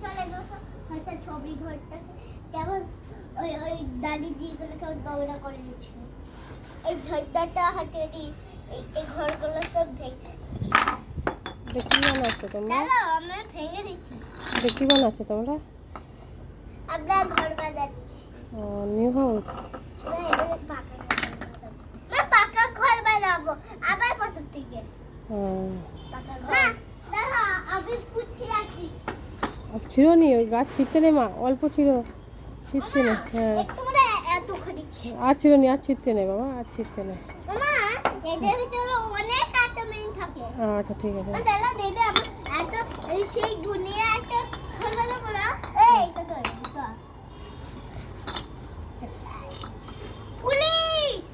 চলে এগুলো তো হয়তো ছবি ঘরটা কেমন ওই ওই দাদিজি এগুলো কেমন দৌড়া করে দিচ্ছিল। এই ঝর্দাটা হয়তো এই ঘরগুলো সব ভেঙে দেখি বানাচ্ছো তোমরা? আমরা ভেঙে দিচ্ছি। দেখি বানাচ্ছো তোমরা? আমরা ঘর বানাচ্ছি। ও নিউ হাউস। পাকা ঘর বানাবো আবার প্রথম থেকে। পাকা ঘর দাঁড়া আমি পুচ্ছি রাখি। ছিঁড়োনি ওই গাছ ছিঁড়তে নেই মা, অল্প ছিঁড়তে নেই। হ্যাঁ একটু মানে এত খানিক আর ছিঁড়োনি, আর ছিঁড়তে নেই বাবা, আর ছিঁড়তে নেই। মামা এদের ভিতরে অনেক আইটেম থাকে। আচ্ছা ঠিক আছে। দাদা দেবে আমার এত সেই দুনিয়া একটা খেলনা বলা এই তো তো পুলিশ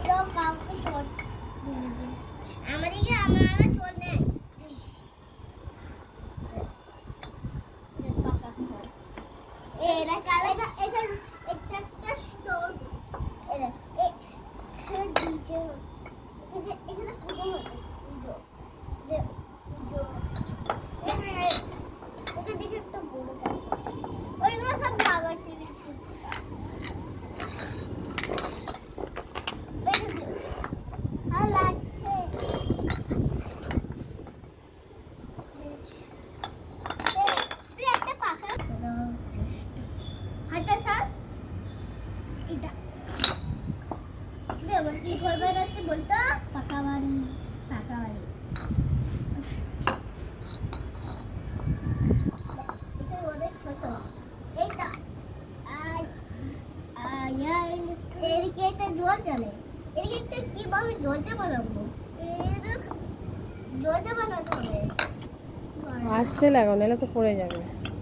লোক কাউকে চোর আমাদেরকে আমার চোর নেই। এরা কালে এটা এটা একটা স্টোর এরা এই দিছে এখানে পুজো হতো পুজো যে পুজো ওকে দেখে একটা বড় ওইগুলো সব লাগাইছে ভালো লাগছে। একটা পাকা হাতে স্যার এটা যেমন কি ঘর বানাচ্ছে বলতো পাকা বাড়ি এটা অনেক ছোট এইটা এদিকে একটা জল জ্বলে এদিকে একটা কিভাবে জলটা বানাবো জলটা বানাতে হবে আসতে লাগাও নাহলে তো পড়ে যাবে।